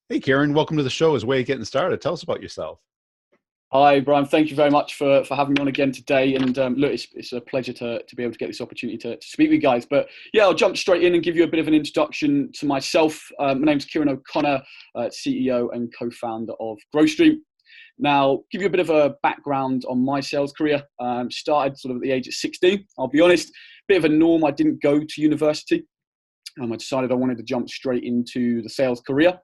Hey, Kieran, welcome to the show. As a way of getting started, tell us about yourself. Hi, Brian. Thank you very much for having me on again today. And look, it's a pleasure to be able to get this opportunity to speak with you guys. But yeah, I'll jump straight in and give you a bit of an introduction to myself. My name's Kieran O'Connor, CEO and co-founder of GrowStream. Now, give you a bit of a background on my sales career. Started sort of at the age of 16. I'll be honest, bit of a norm. I didn't go to university. I decided I wanted to jump straight into the sales career.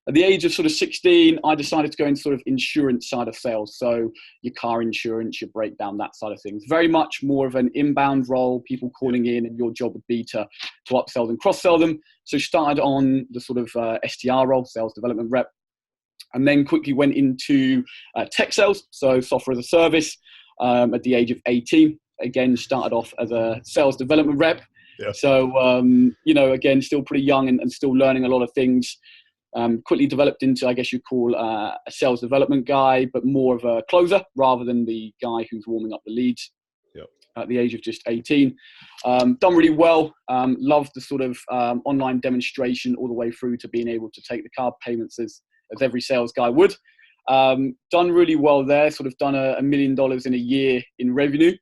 At the age of sort of 16, I decided to go into sort of insurance side of sales. So your car insurance, your breakdown, that side of things. Very much more of an inbound role, people calling in, and your job would be to upsell them, cross-sell them. So started on the sort of SDR role, sales development rep, and then quickly went into tech sales, so software as a service at the age of 18. Again, started off as a sales development rep. Yeah. So, again, still pretty young and still learning a lot of things. Quickly developed into, I guess you'd call a sales development guy, but more of a closer rather than the guy who's warming up the leads. Yep. At the age of just 18. Done really well. Loved the sort of online demonstration all the way through to being able to take the card payments as every sales guy would. Done really well there, sort of done $1 million in a year in revenue.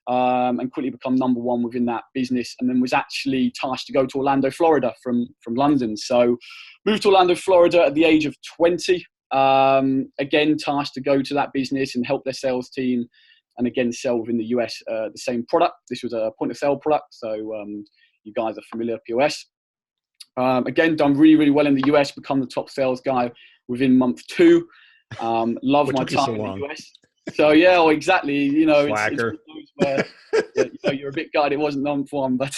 And quickly become number one within that business, and then was actually tasked to go to Orlando, Florida from London. So moved to Orlando, Florida at the age of 20. Again, tasked to go to that business and help their sales team, and again sell within the US the same product. This was a point of sale product, so you guys are familiar, POS. Again, done really, really well in the US, become the top sales guy within month 2. Love my time in the US. So yeah, well, exactly. You know, it's one of those where you're a bit gutted it wasn't number one, but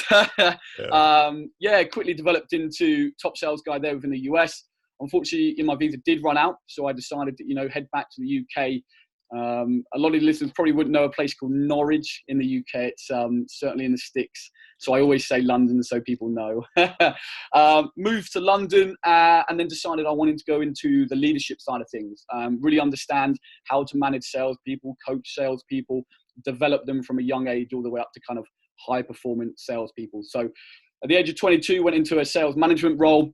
quickly developed into top sales guy there within the US. Unfortunately, my visa did run out, so I decided to head back to the UK. A lot of the listeners probably wouldn't know a place called Norwich in the UK. It's certainly in the sticks. So I always say London so people know. Moved to London and then decided I wanted to go into the leadership side of things. Really understand how to manage salespeople, coach salespeople, develop them from a young age all the way up to kind of high performance salespeople. So at the age of 22, went into a sales management role,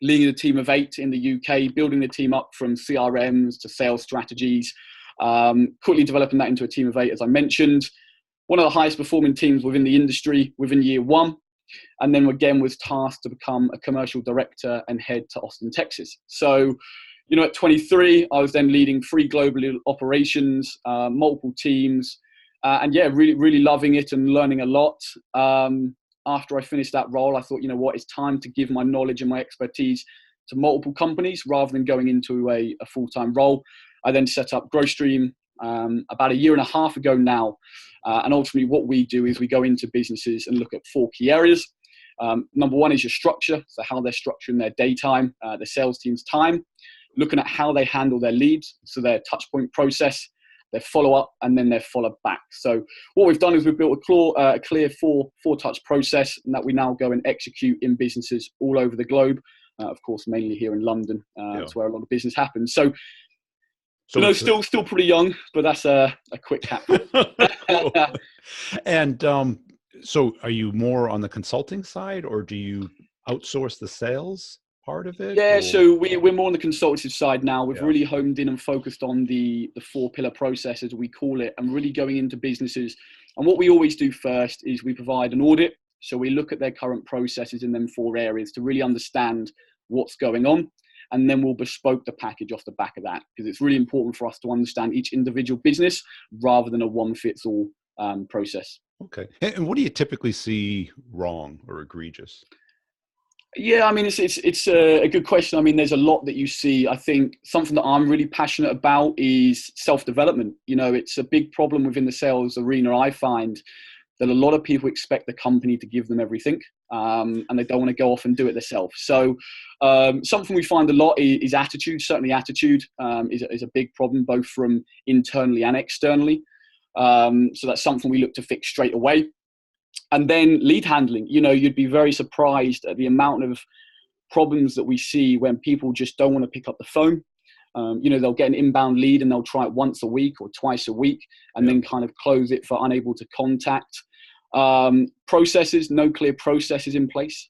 leading a team of 8 in the UK, building the team up from CRMs to sales strategies. Quickly developing that into a team of 8, as I mentioned. One of the highest performing teams within the industry within year 1. And then again was tasked to become a commercial director and head to Austin, Texas. So, at 23, I was then leading 3 global operations, multiple teams, and really, really loving it and learning a lot. After I finished that role, I thought, it's time to give my knowledge and my expertise to multiple companies rather than going into a full-time role. I then set up GrowStream about 1.5 years ago now. And ultimately what we do is we go into businesses and look at 4 key areas. Number 1 is your structure. So how they're structuring their daytime, their sales team's time, looking at how they handle their leads. So their touch point process, their follow-up, and then their follow-back. So what we've done is we've built a clear four-touch process and that we now go and execute in businesses all over the globe. Of course, mainly here in London. That's where a lot of business happens. So still pretty young, but that's a quick cap. And so are you more on the consulting side, or do you outsource the sales part of it? Yeah, so we're more on the consultative side now. We've really homed in and focused on the 4-pillar process, as we call it, and really going into businesses. And what we always do first is we provide an audit. So we look at their current processes in them 4 areas to really understand what's going on. And then we'll bespoke the package off the back of that, because it's really important for us to understand each individual business rather than a one-fits-all process. Okay. And what do you typically see wrong or egregious? Yeah, I mean, it's a good question. I mean, there's a lot that you see. I think something that I'm really passionate about is self-development. It's a big problem within the sales arena, I find, that a lot of people expect the company to give them everything, and they don't want to go off and do it themselves. So something we find a lot is attitude. Certainly attitude is a big problem, both from internally and externally. So that's something we look to fix straight away. And then lead handling. You'd be very surprised at the amount of problems that we see when people just don't want to pick up the phone. They'll get an inbound lead and they'll try it once a week or twice a week and then kind of close it for unable to contact. Processes, no clear processes in place.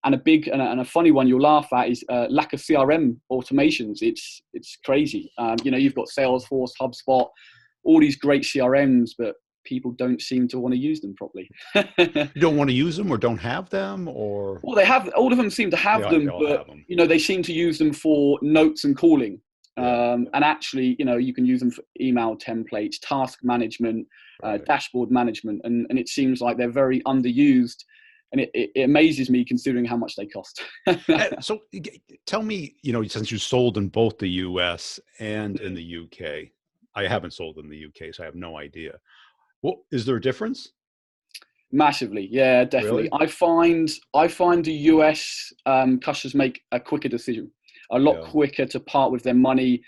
And a big and a funny one you'll laugh at is lack of CRM automations. It's crazy. You've got Salesforce, HubSpot, all these great CRMs, but people don't seem to want to use them properly. You don't want to use them or don't have them, or? Well, they have, all of them seem to have them, they all but have them. they seem to use them for notes and calling. Yeah. And actually, you can use them for email templates, task management, Right. dashboard management, and it seems like they're very underused. And it amazes me considering how much they cost. So tell me, since you sold in both the US and in the UK, I haven't sold in the UK, so I have no idea. Well, is there a difference? Massively, yeah, definitely. Really? I find the US customers make a quicker decision, a lot quicker to part with their money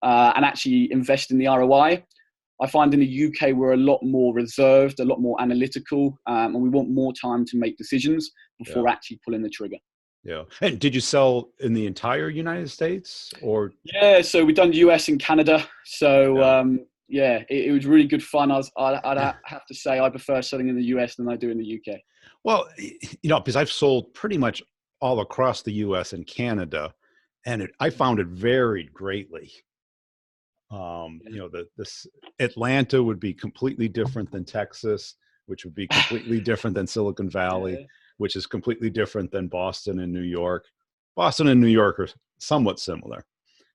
and actually invest in the ROI. I find in the UK we're a lot more reserved, a lot more analytical, and we want more time to make decisions before actually pulling the trigger. Yeah. And did you sell in the entire United States, or? Yeah, so we've done US and Canada. So it was really good fun. I'd have to say I prefer selling in the US than I do in the UK. Well, because I've sold pretty much all across the US and Canada, and I found it varied greatly. This Atlanta would be completely different than Texas, which would be completely different than Silicon Valley, which is completely different than Boston and New York. Boston and New York are somewhat similar.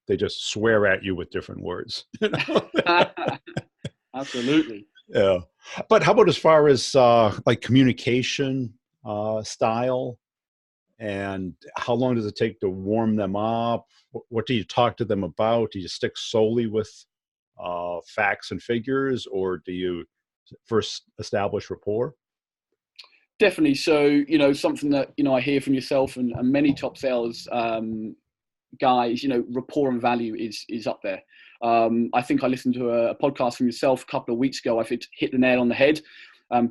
They just swear at you with different words. Absolutely. Yeah. But how about as far as like communication style, and how long does it take to warm them up? What do you talk to them about? Do you stick solely with facts and figures, or do you first establish rapport? Definitely. So, something that, I hear from yourself and many top sales guys, rapport and value is up there. I think I listened to a podcast from yourself a couple of weeks ago. I think hit the nail on the head.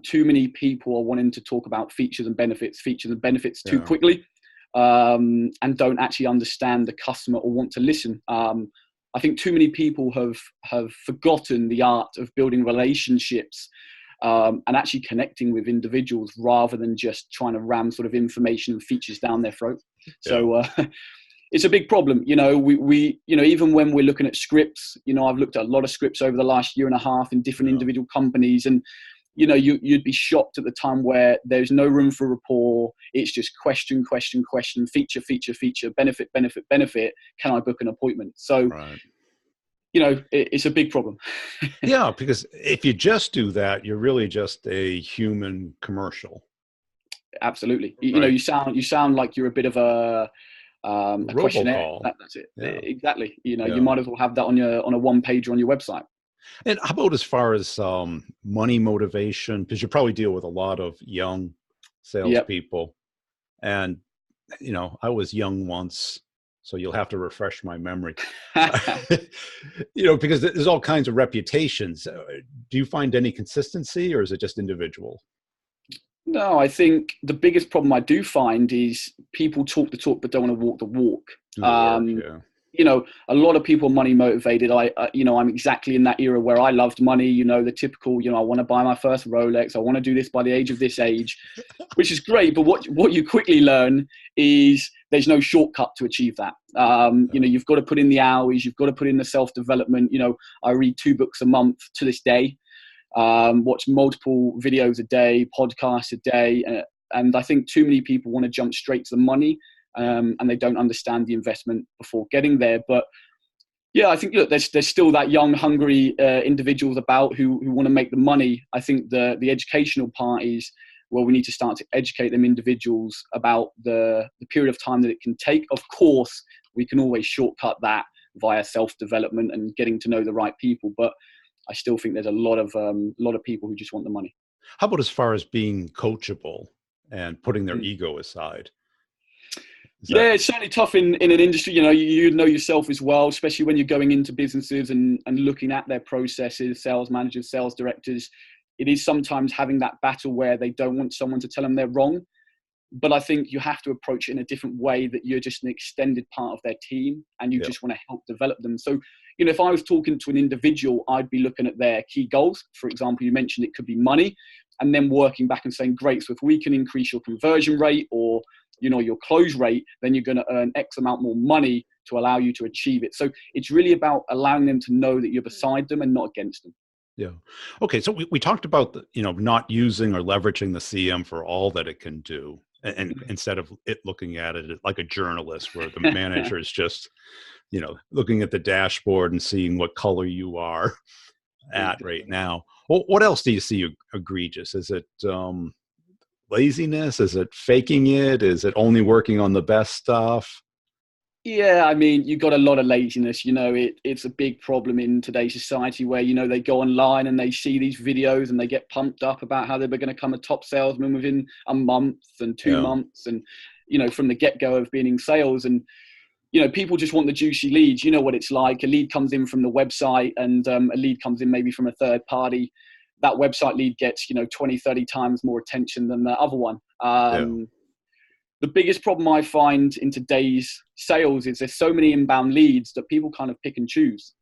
Too many people are wanting to talk about features and benefits too quickly, and don't actually understand the customer or want to listen. I think too many people have forgotten the art of building relationships and actually connecting with individuals rather than just trying to ram sort of information and features down their throat. So it's a big problem. We even when we're looking at scripts, I've looked at a lot of scripts over the last year and a half in different individual companies, and you'd be shocked at the time where there's no room for rapport. It's just question, feature, benefit. Can I book an appointment? So, it's a big problem. Yeah, because if you just do that, you're really just a human commercial. Absolutely. You sound like you're a bit of a questionnaire. That's it. Yeah. Exactly. You might as well have that on a one pager on your website. And how about as far as money motivation? Because you probably deal with a lot of young salespeople. And, I was young once, so you'll have to refresh my memory. Because there's all kinds of reputations. Do you find any consistency, or is it just individual? No, I think the biggest problem I do find is people talk the talk but don't want to walk the walk. A lot of people are money motivated. I'm exactly in that era where I loved money, the typical, I want to buy my first Rolex. I want to do this by the age of this age, which is great. But what you quickly learn is there's no shortcut to achieve that. You've got to put in the hours, you've got to put in the self-development. I read 2 books a month to this day, watch multiple videos a day, podcasts a day. And I think too many people want to jump straight to the money. And they don't understand the investment before getting there. But I think there's still that young, hungry individuals about who want to make the money. I think the educational part is, we need to start to educate them individuals about the period of time that it can take. Of course, we can always shortcut that via self-development and getting to know the right people. But I still think there's a lot of people who just want the money. How about as far as being coachable and putting their ego aside? It's certainly tough in an industry. You know yourself as well, especially when you're going into businesses and looking at their processes, sales managers, sales directors. It is sometimes having that battle where they don't want someone to tell them they're wrong. But I think you have to approach it in a different way, that you're just an extended part of their team and you just want to help develop them. So, if I was talking to an individual, I'd be looking at their key goals. For example, you mentioned it could be money. and then working back and saying, great, so if we can increase your conversion rate or, you know, your close rate, then you're going to earn X amount more money to allow you to achieve it. So it's really about allowing them to know that you're beside them and not against them. Yeah. Okay. So we talked about not using or leveraging the CM for all that it can do. And instead of it looking at it like a journalist where the manager is just, looking at the dashboard and seeing what color you are at right now. Well, what else do you see egregious? Is it laziness? Is it faking it? Is it only working on the best stuff? Yeah, I mean, you've got a lot of laziness. It's a big problem in today's society where, they go online and they see these videos and they get pumped up about how they're going to become a top salesman within a month and 2 months. And, from the get-go of being in sales. And, people just want the juicy leads. You know what it's like. A lead comes in from the website and a lead comes in maybe from a third party. That website lead gets, 20, 30 times more attention than the other one. The biggest problem I find in today's sales is there's so many inbound leads that people kind of pick and choose.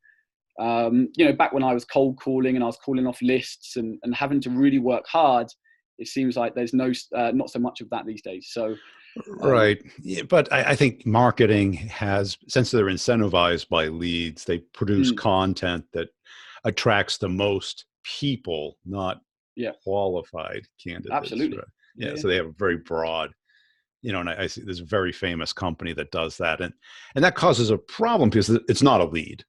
Back when I was cold calling and I was calling off lists and having to really work hard, it seems like there's not so much of that these days. So, right. Yeah, but I think marketing has, since they're incentivized by leads, they produce content that attracts the most people, not qualified candidates. Absolutely. Right? Yeah. So they have a very broad, and I see there's a very famous company that does that. And that causes a problem because it's not a lead.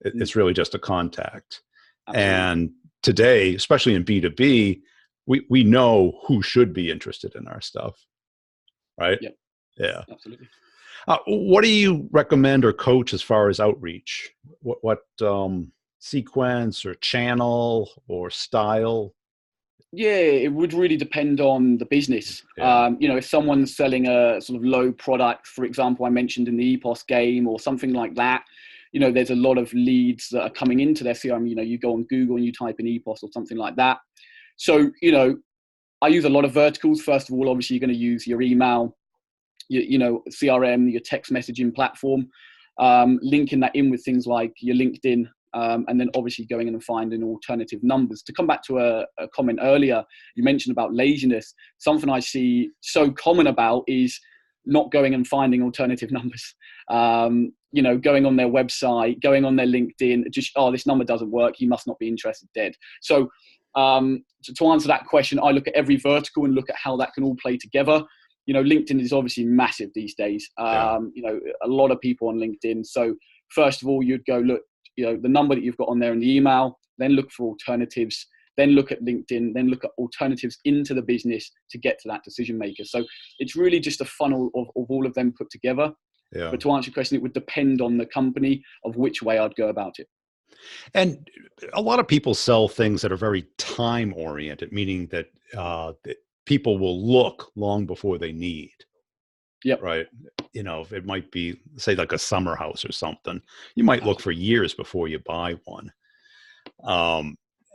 It's really just a contact. Absolutely. And today, especially in B2B, we know who should be interested in our stuff. Right? Yep. Yeah. Absolutely. What do you recommend or coach as far as outreach? What sequence or channel or style? Yeah, it would really depend on the business. Yeah. If someone's selling a sort of low product, for example, I mentioned in the EPOS game or something like that, there's a lot of leads that are coming into their CRM. You go on Google and you type in EPOS or something like that. So, I use a lot of verticals. First of all, obviously, you're going to use your email, your CRM, your text messaging platform, linking that in with things like your LinkedIn, and then obviously going in and finding alternative numbers. To come back to a comment earlier, you mentioned about laziness. Something I see so common about is not going and finding alternative numbers. Going on their website, going on their LinkedIn, just, this number doesn't work, you must not be interested, dead. So to answer that question, I look at every vertical and look at how that can all play together. LinkedIn is obviously massive these days. A lot of people on LinkedIn. So first of all, you'd go look, the number that you've got on there in the email, then look for alternatives, then look at LinkedIn, then look at alternatives into the business to get to that decision maker. So it's really just a funnel of all of them put together. Yeah. But to answer your question, it would depend on the company of which way I'd go about it. And a lot of people sell things that are very time oriented, meaning that people will look long before they need. Yep. Right. It might be, say, like a summer house or something. You might look for years before you buy one.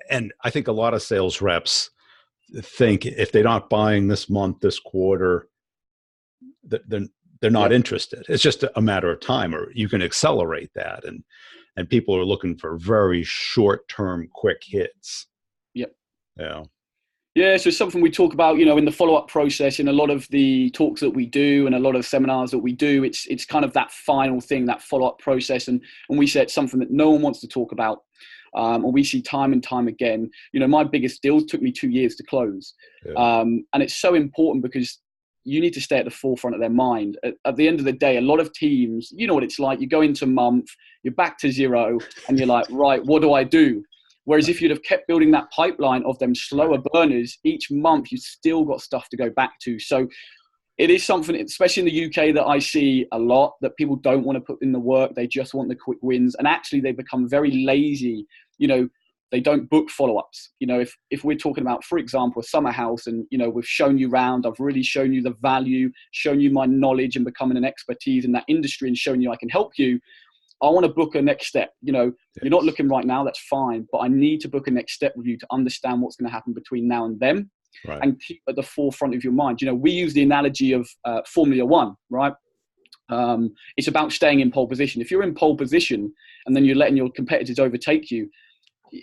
And I think a lot of sales reps think if they're not buying this month, this quarter, they're not interested. It's just a matter of time, or you can accelerate that. And people are looking for very short-term, quick hits. Yep. Yeah. Yeah, so it's something we talk about, in the follow-up process, in a lot of the talks that we do and a lot of seminars that we do. It's kind of that final thing, that follow-up process. And we say it's something that no one wants to talk about. And we see time and time again. My biggest deals took me 2 years to close. Yeah. And it's so important because you need to stay at the forefront of their mind. At the end of the day, a lot of teams, you know what it's like. You go into a month, you're back to zero, and you're like, right, what do I do? Whereas if you'd have kept building that pipeline of them slower burners, each month you've still got stuff to go back to. So it is something, especially in the UK, that I see a lot, that people don't want to put in the work. They just want the quick wins. And actually they become very lazy. They don't book follow-ups. If we're talking about, for example, a summer house and, we've shown you around, I've really shown you the value, shown you my knowledge and becoming an expertise in that industry and shown you I can help you. I want to book a next step. You're not looking right now, that's fine. But I need to book a next step with you to understand what's going to happen between now and then. Right. And keep at the forefront of your mind. We use the analogy of Formula One, right? It's about staying in pole position. If you're in pole position and then you're letting your competitors overtake you,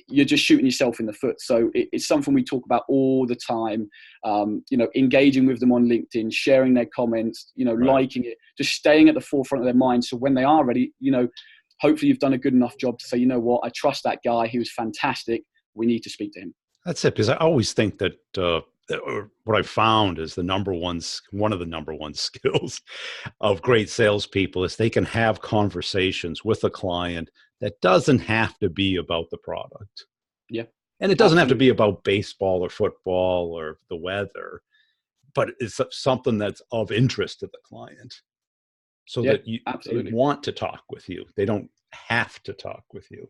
you're just shooting yourself in the foot. So it's something we talk about all the time. Engaging with them on LinkedIn, sharing their comments, liking it, just staying at the forefront of their mind. So when they are ready, hopefully you've done a good enough job to say, you know what, I trust that guy. He was fantastic. We need to speak to him. That's it. Because I always think that what I found is one of the number one skills of great salespeople is they can have conversations with a client that doesn't have to be about the product. Yeah. And it doesn't have to be about baseball or football or the weather, but it's something that's of interest to the client so that they want to talk with you. They don't have to talk with you.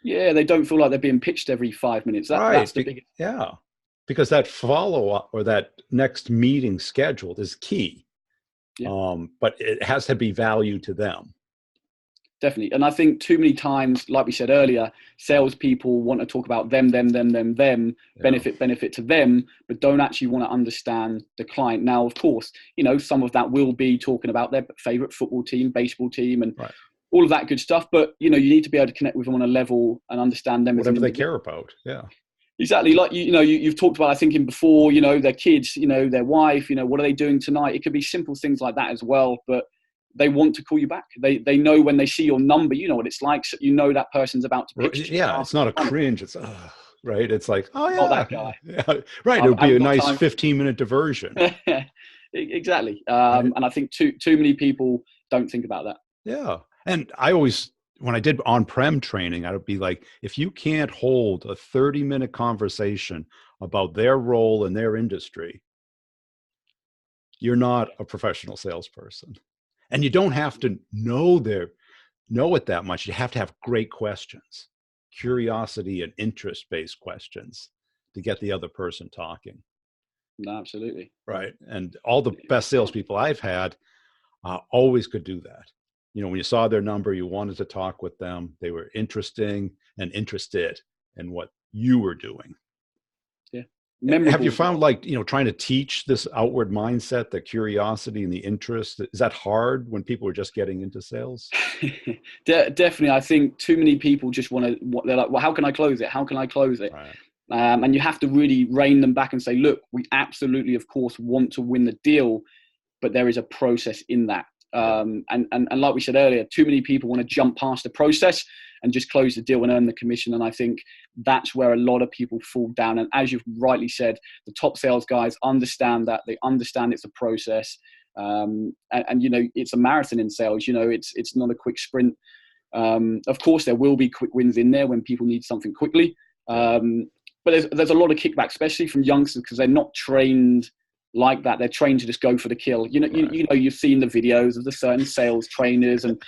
Yeah, they don't feel like they're being pitched every 5 minutes. That's the biggest. Yeah, because that follow-up or that next meeting scheduled is key. Yeah. But it has to be value to them. Definitely. And I think too many times, like we said earlier, salespeople want to talk about them, benefit to them, but don't actually want to understand the client. Now, of course, some of that will be talking about their favorite football team, baseball team, and all of that good stuff. But, you need to be able to connect with them on a level and understand them. Whatever they care about. Yeah. Exactly. Like, you've talked about, I think in before, their kids, their wife, what are they doing tonight? It could be simple things like that as well. But they want to call you back. They know when they see your number, what it's like. So that person's about to pitch. Yeah, it's not a cringe. It's right. It's like, oh yeah, not that guy. Yeah, right. It would be a nice 15-minute diversion. Exactly. And I think too many people don't think about that. Yeah, and I always, when I did on-prem training, I would be like, if you can't hold a 30-minute conversation about their role in their industry, you're not a professional salesperson. And you don't have to know it that much. You have to have great questions, curiosity and interest-based questions to get the other person talking. No, absolutely. Right. And all the best salespeople I've had always could do that. When you saw their number, you wanted to talk with them. They were interesting and interested in what you were doing. Yeah. Have you found trying to teach this outward mindset, the curiosity and the interest, is that hard when people are just getting into sales? Definitely. I think too many people just they're like, well, how can I close it? How can I close it? Right. And you have to really rein them back and say, look, we absolutely, of course, want to win the deal, but there is a process in that. And like we said earlier, too many people want to jump past the process and just close the deal and earn the commission. And I think that's where a lot of people fall down. And as you've rightly said, the top sales guys understand that. They understand it's a process. And it's a marathon in sales. It's not a quick sprint. Of course, there will be quick wins in there when people need something quickly. But there's a lot of kickback, especially from youngsters, because they're not trained like that. They're trained to just go for the kill. You've seen the videos of the certain sales trainers, and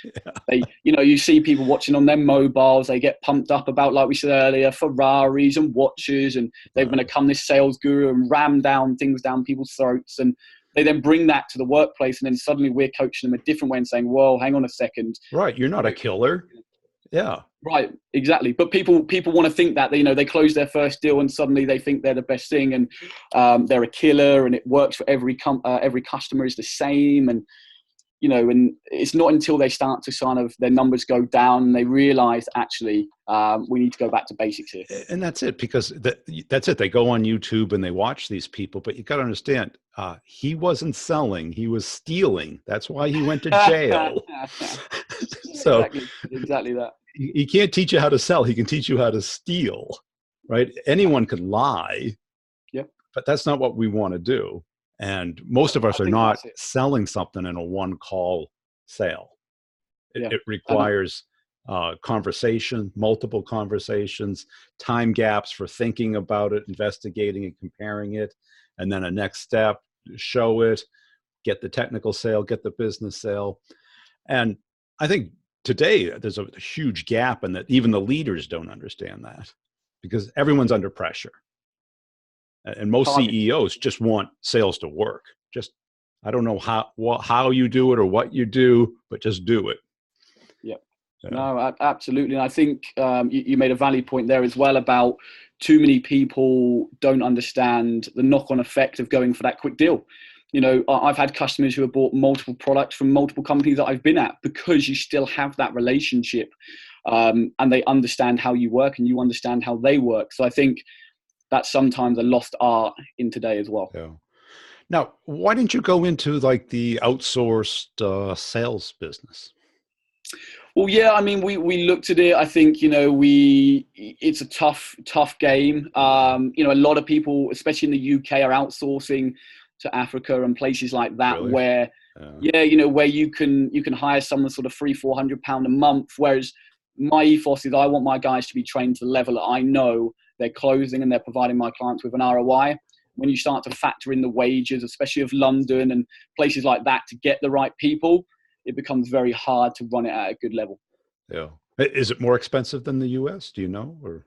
you see people watching on their mobiles. They get pumped up about, like we said earlier, Ferraris and watches, and they're going to become this sales guru and ram things down people's throats. And they then bring that to the workplace, and then suddenly we're coaching them a different way and saying, "Whoa, hang on a second. Right, you're not a killer." Yeah. Right, exactly. But people want to think that they close their first deal and suddenly they think they're the best thing, and they're a killer, and it works for every customer is the same, and and it's not until they start to kind of their numbers go down and they realize actually we need to go back to basics here. And that's it, because that's it. They go on YouTube and they watch these people, but you got to understand, he wasn't selling, he was stealing. That's why he went to jail. So exactly that. He can't teach you how to sell. He can teach you how to steal, right? Anyone could lie, but that's not what we want to do. And most of us are not selling something in a one-call sale. It requires conversation, multiple conversations, time gaps for thinking about it, investigating and comparing it, and then a next step, show it, get the technical sale, get the business sale. And I think today there's a huge gap in that. Even the leaders don't understand that, because everyone's under pressure. And most CEOs just want sales to work. I don't know how you do it or what you do, but just do it. Yeah. No, absolutely. And I think you made a valid point there as well about too many people don't understand the knock-on effect of going for that quick deal. I've had customers who have bought multiple products from multiple companies that I've been at, because you still have that relationship. and they understand how you work and you understand how they work. So I think that's sometimes a lost art in today as well. Yeah. Now, why didn't you go into like the outsourced sales business? Well, yeah, I mean, we looked at it. I think, it's a tough game. A lot of people, especially in the UK, are outsourcing to Africa and places like that, Really? where, where you can hire someone sort of £300-400 a month. Whereas my ethos is I want my guys to be trained to the level that I know they're closing and they're providing my clients with an ROI. When you start to factor in the wages, especially of London and places like that, to get the right people, it becomes very hard to run it at a good level. Yeah. Is it more expensive than the US? Do you know? Or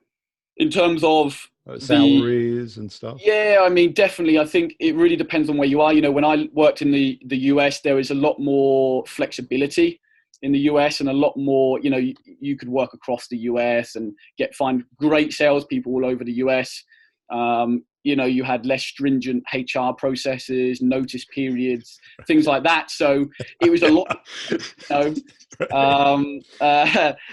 In terms of salaries and stuff? Yeah, I mean, definitely. I think it really depends on where you are. When I worked in the US, there was a lot more flexibility in the US and a lot more, you could work across the US and find great salespeople all over the US. You had less stringent HR processes, notice periods, things like that. So it was a lot,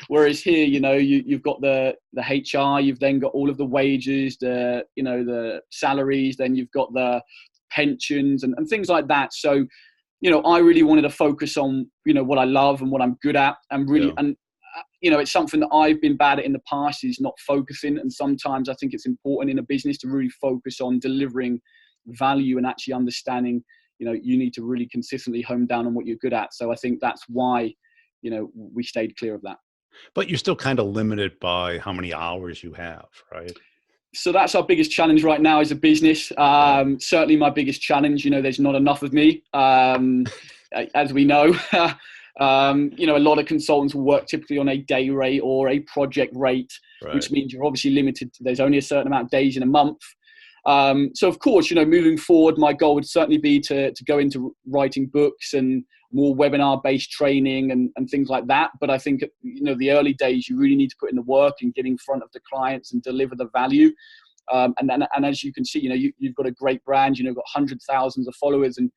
whereas here, you've got the HR, you've then got all of the wages, the salaries, then you've got the pensions and things like that. So, I really wanted to focus on, what I love and what I'm good at, and really, it's something that I've been bad at in the past, is not focusing. And sometimes I think it's important in a business to really focus on delivering value and actually understanding, you need to really consistently hone down on what you're good at. So I think that's why, we stayed clear of that. But you're still kind of limited by how many hours you have, right? So that's our biggest challenge right now as a business. Certainly my biggest challenge, there's not enough of me, as we know. A lot of consultants will work typically on a day rate or a project rate, which means you're obviously limited. There's only a certain amount of days in a month. So of course, moving forward, my goal would certainly be to go into writing books and more webinar-based training and things like that. But I think, the early days, you really need to put in the work and get in front of the clients and deliver the value. And as you can see, you've got a great brand, got hundreds of thousands of followers. And,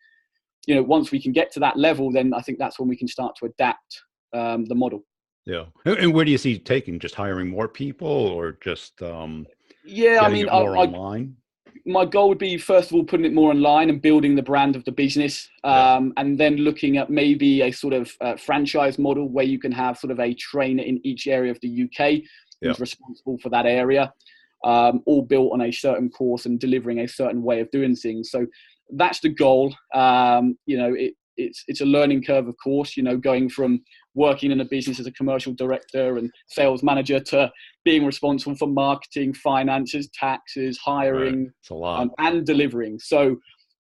once we can get to that level, then I think that's when we can start to adapt the model. Yeah. And where do you see it taking? Just hiring more people, or just more online? My goal would be, first of all, putting it more online and building the brand of the business, and then looking at maybe a sort of franchise model where you can have sort of a trainer in each area of the UK who's responsible for that area, all built on a certain course and delivering a certain way of doing things. So that's the goal. It's a learning curve, of course, going from working in a business as a commercial director and sales manager to being responsible for marketing, finances, taxes, hiring, it's a lot. And delivering. So,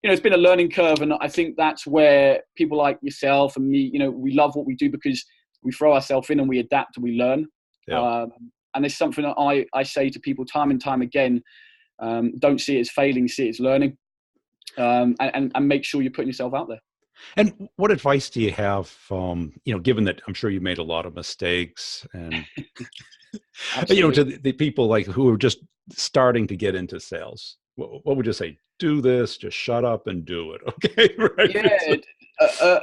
it's been a learning curve. And I think that's where people like yourself and me, we love what we do because we throw ourselves in and we adapt and we learn. And it's something that I say to people time and time again, don't see it as failing, see it as learning. And make sure you're putting yourself out there. And what advice do you have, given that I'm sure you made a lot of mistakes, and to the people like who are just starting to get into sales? What would you say? Do this, just shut up and do it. Okay. Right. Yeah.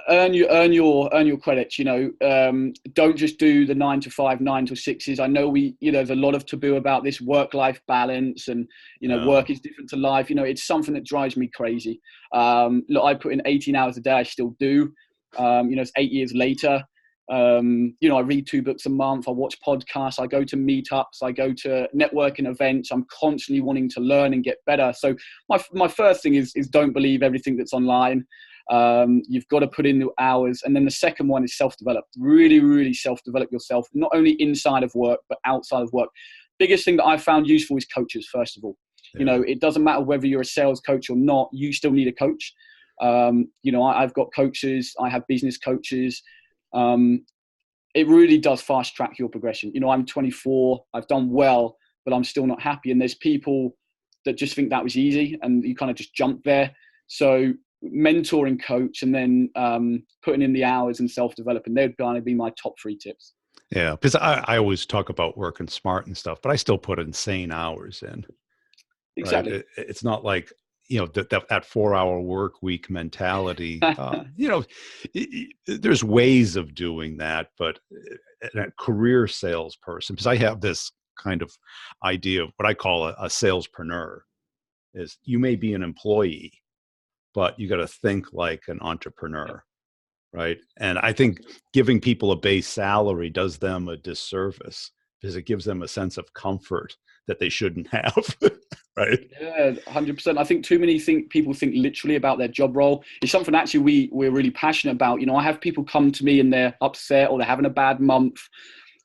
Earn your credits. Don't just do the 9 to 5, 9 to 6s. I know there's a lot of taboo about this work-life balance, and work is different to life. It's something that drives me crazy. Look, I put in 18 hours a day. I still do. It's 8 years later. I read 2 books a month. I watch podcasts. I go to meetups. I go to networking events. I'm constantly wanting to learn and get better. So my first thing is don't believe everything that's online. You've got to put in the hours. And then the second one is self-develop. Really, really self-develop yourself, not only inside of work, but outside of work. Biggest thing that I've found useful is coaches, first of all. It doesn't matter whether you're a sales coach or not, you still need a coach. I've got coaches. I have business coaches. It really does fast track your progression. I'm 24, I've done well, but I'm still not happy. And there's people that just think that was easy and you kind of just jump there. So mentoring, coach, and then putting in the hours and self-developing, they'd kind of be my top 3 tips. Yeah, because I always talk about working smart and stuff, but I still put insane hours in. Exactly. Right? It's not like that 4-hour work week mentality. There's ways of doing that, but a career salesperson, because I have this kind of idea of what I call a salespreneur, is you may be an employee, but you got to think like an entrepreneur. Right. And I think giving people a base salary does them a disservice, because it gives them a sense of comfort that they shouldn't have. Right. Yeah, 100%. I think too many people think literally about their job role. It's something actually we're really passionate about. I have people come to me and they're upset or they're having a bad month,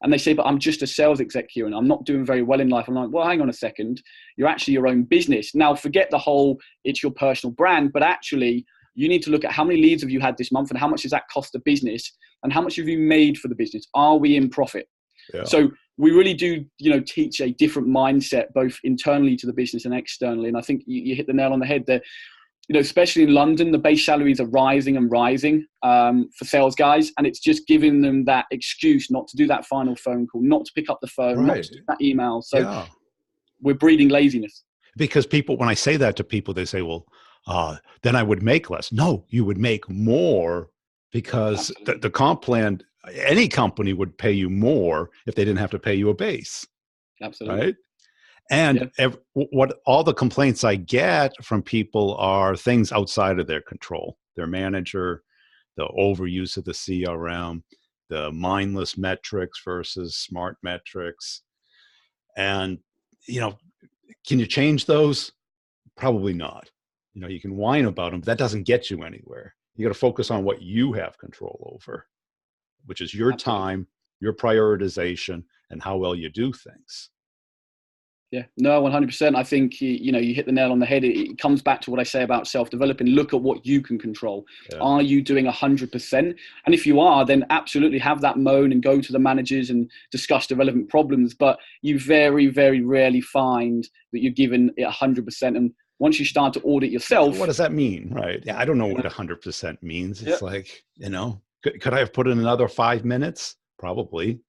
and they say, but I'm just a sales exec here and I'm not doing very well in life. I'm like, well, hang on a second. You're actually your own business. Now, forget the whole, it's your personal brand, but actually you need to look at how many leads have you had this month and how much does that cost the business and how much have you made for the business? Are we in profit? Yeah. So we really do, teach a different mindset, both internally to the business and externally. And I think you hit the nail on the head there. Especially in London, the base salaries are rising and rising for sales guys. And it's just giving them that excuse not to do that final phone call, not to pick up the phone, not to do that email. So we're breeding laziness. Because when I say that to people, they say, well, then I would make less. No, you would make more, because the comp plan, any company would pay you more if they didn't have to pay you a base. Absolutely. Right. And what all the complaints I get from people are things outside of their control. Their manager, the overuse of the CRM, the mindless metrics versus smart metrics. And, can you change those? Probably not. You can whine about them, but that doesn't get you anywhere. You got to focus on what you have control over, which is your time, your prioritization, and how well you do things. Yeah, no, 100%. I think, you hit the nail on the head. It comes back to what I say about self-developing. Look at what you can control. Yeah. Are you doing 100%? And if you are, then absolutely have that moan and go to the managers and discuss the relevant problems. But you very, very rarely find that you're given it 100%. And once you start to audit yourself. What does that mean? Right. Yeah, I don't know what 100% means. It's like, could I have put in another 5 minutes? Probably.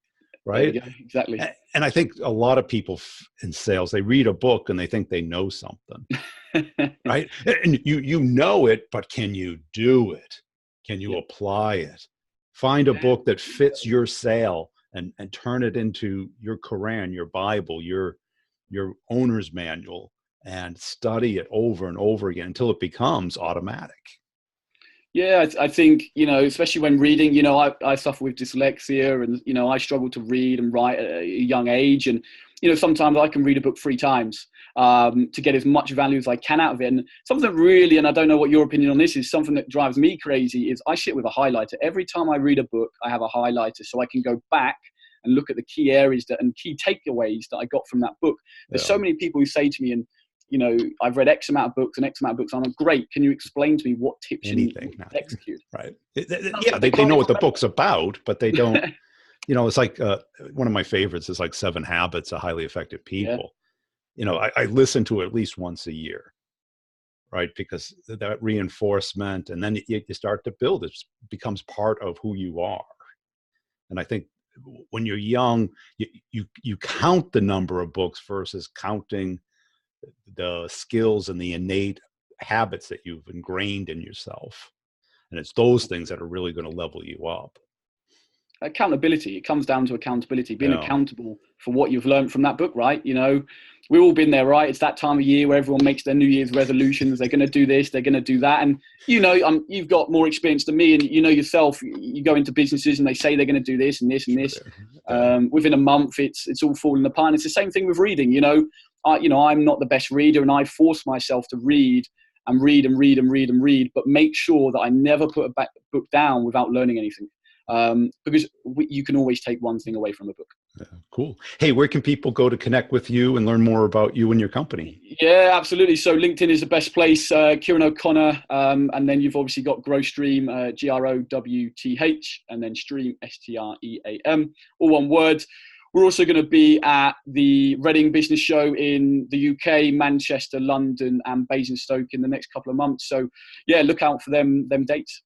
Right. Yeah, exactly. And I think a lot of people in sales, they read a book and they think they know something. Right. And you know it, but can you do it? Can you apply it? Find a book that fits your sale and turn it into your Quran, your Bible, your owner's manual, and study it over and over again until it becomes automatic. Yeah, I think, especially when reading, I suffer with dyslexia and, I struggle to read and write at a young age. And, sometimes I can read a book 3 times to get as much value as I can out of it. And something really, and I don't know what your opinion on this is, something that drives me crazy is I sit with a highlighter. Every time I read a book, I have a highlighter so I can go back and look at the key areas and key takeaways that I got from that book. There's so many people who say to me, and I've read X amount of books and X amount of books. I'm like, great. Can you explain to me what tips you need to execute? Right. They know what the book's about, but they don't, it's like one of my favorites is like 7 Habits of Highly Effective People. Yeah. I listen to it at least once a year, right? Because that reinforcement, and then you start to build, it becomes part of who you are. And I think when you're young, you count the number of books versus counting the skills and the innate habits that you've ingrained in yourself. And it's those things that are really going to level you up. Accountability. It comes down to accountability, being accountable for what you've learned from that book, right? We've all been there, right? It's that time of year where everyone makes their New Year's resolutions. They're going to do this, they're going to do that. And, you've got more experience than me, and yourself, you go into businesses and they say they're going to do this and this and this. Within a month, it's all falling apart. And it's the same thing with reading, I'm not the best reader, and I force myself to read and read and read and read and read, but make sure that I never put a book down without learning anything. Because you can always take one thing away from a book. Yeah, cool. Hey, where can people go to connect with you and learn more about you and your company? Yeah, absolutely. So LinkedIn is the best place, Kieran O'Connor. And then you've obviously got GrowStream, GROWTH, and then Stream, STREAM, all one word. We're also going to be at the Reading Business Show in the UK, Manchester, London, and Basingstoke in the next couple of months. So yeah, look out for them dates.